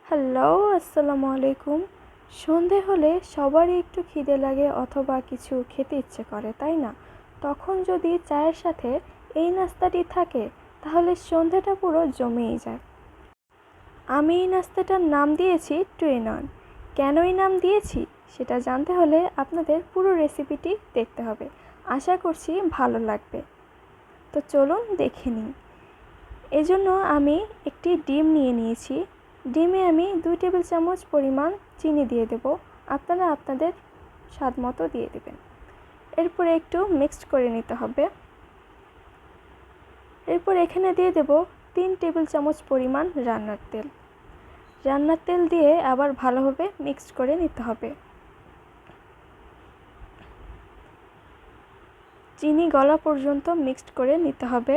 Hello, আসসালামু আলাইকুম। সন্ধে হলে সবারই একটু খিদে লাগে অথবা কিছু খেতে ইচ্ছে করে, তাই না? তখন যদি চায়ের সাথে এই নাস্তাটি থাকে তাহলে সন্ধেটা পুরো জমেই যায়। আমি এই নাস্তাটার নাম দিয়েছি টু ইন ওয়ান। কেন এই নাম দিয়েছি সেটা জানতে হলে আপনাদের পুরো রেসিপিটি দেখতে হবে। আশা করছি ভালো লাগবে। তো চলুন দেখে নিই। এজন্য আমি একটি ডিম নিয়ে নিয়েছি। ডিমে আমি 2 টেবিল চামচ পরিমাণ চিনি দিয়ে দেব। আপনারা আপনাদের স্বাদ মতো দিয়ে দেবেন। এরপরে একটু মিক্সড করে নিতে হবে। এরপর এখানে দিয়ে দেব 3 টেবিল চামচ পরিমাণ রান্নার তেল। রান্নার তেল দিয়ে আবার ভালোভাবে মিক্সড করে নিতে হবে। চিনি গলা পর্যন্ত মিক্সড করে নিতে হবে।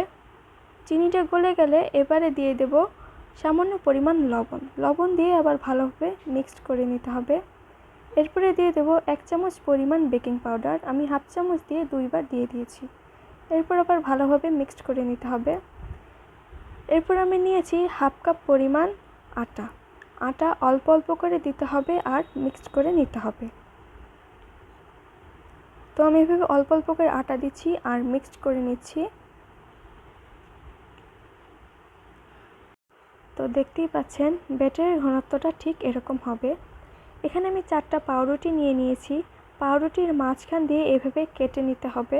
চিনিটা গলে গেলে এবারে দিয়ে দেব সামান্য পরিমাণ লবণ দিয়ে আবার ভালোভাবে মিক্সড করে নিতে হবে। এরপরে দিয়ে দেব 1 চামচ পরিমাণ বেকিং পাউডার। আমি হাফ চামচ দিয়ে 2 বার দিয়ে দিয়েছি। এরপর আবার ভালোভাবে মিক্সড করে নিতে হবে। এরপর আমি নিয়েছি হাফ কাপ পরিমাণ আটা অল্প অল্প করে দিতে হবে আর মিক্সড করে নিতে হবে। তো আমি এভাবে অল্প অল্প করে আটা দিচ্ছি আর মিক্সড করে নিচ্ছি। তো দেখতেই পাচ্ছেন ব্যাটারের ঘনত্বটা ঠিক এরকম হবে। এখানে আমি 4টা পাউরুটি নিয়ে নিয়েছি। পাউরুটির মাঝখান দিয়ে এভাবে কেটে নিতে হবে।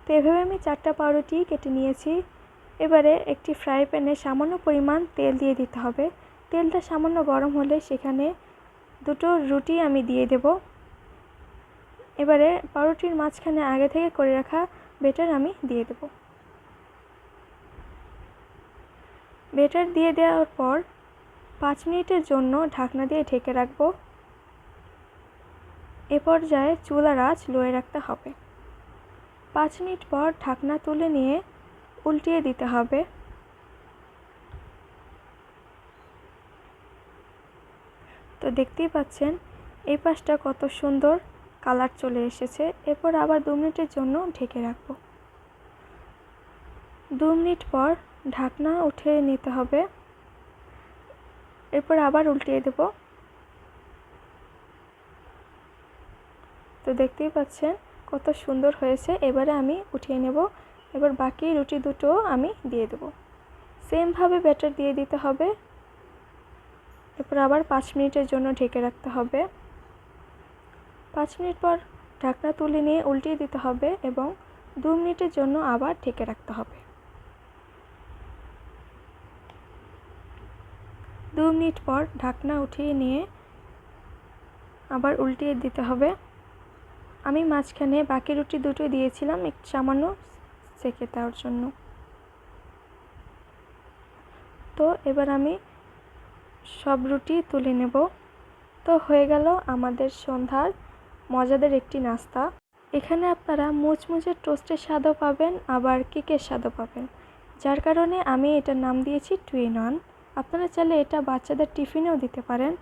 তো এভাবে আমি 4টা পাউরুটি কেটে নিয়েছি। এবারে একটি ফ্রাই প্যানে সামান্য পরিমাণ তেল দিয়ে দিতে হবে। তেলটা সামান্য গরম হলে সেখানে 2টো রুটি আমি দিয়ে দেব। এবারে পাউরুটির মাঝখানে আগে থেকে করে রাখা ব্যাটার আমি দিয়ে দেব। ব্যাটার দিয়ে দেওয়ার পর 5 মিনিটের জন্য ঢাকনা দিয়ে ঢেকে রাখব। এ পর্যায়ে চুলার আঁচ লোয়ে রাখতে হবে। 5 মিনিট পর ঢাকনা তুলে নিয়ে উল্টিয়ে দিতে হবে। তো দেখতেই পাচ্ছেন এই পাশটা কত সুন্দর কালার চলে এসেছে। এরপর আবার 2 মিনিটের জন্য ঢেকে রাখব। 2 মিনিট পর ঢাকনা উঠিয়ে নিতে হবে। এরপর আবার উল্টিয়ে দেব। তো দেখতেই পাচ্ছেন কত সুন্দর হয়েছে। এবারে আমি উঠিয়ে নেব। এবার বাকি রুটি দুটো আমি দিয়ে দেব। সেমভাবে ব্যাটার দিয়ে দিতে হবে। এরপর আবার 5 মিনিটের জন্য ঢেকে রাখতে হবে। 5 মিনিট পর ঢাকনা তুলে নিয়ে উল্টিয়ে দিতে হবে এবং 2 মিনিটের জন্য আবার ঢেকে রাখতে হবে। 2 মিনিট পর ঢাকনা উঠিয়ে নিয়ে আবার উল্টিয়ে দিতে হবে। আমি মাঝখানে বাকি রুটি দুটো দিয়েছিলাম একটু সামান্য সেঁকে দেওয়ার জন্য। তো এবার আমি সব রুটি তুলে নেব। তো হয়ে গেল আমাদের সন্ধ্যার মজাদার একটি নাস্তা। এখানে আপনারা মুচমুচে টোস্টের স্বাদও পাবেন আবার কেকের স্বাদও পাবেন, যার কারণে আমি এটার নাম দিয়েছি টু ইন ওয়ান। আপনারা চাইলে এটা বাচ্চাদের টিফিনেও দিতে পারেন।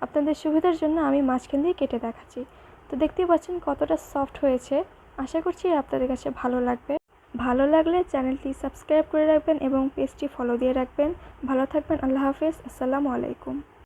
আপনাদের সুবিধার জন্য আমি মাঝখান দিয়ে কেটে দেখাচ্ছি। তো দেখতেই পাচ্ছেন কতটা সফট হয়েছে। আশা করছি আপনাদের কাছে ভালো লাগবে। ভালো লাগলে চ্যানেলটি সাবস্ক্রাইব করে রাখবেন এবং পেজটি ফলো দিয়ে রাখবেন। ভালো থাকবেন। আল্লাহ হাফেজ। আসসালামু আলাইকুম।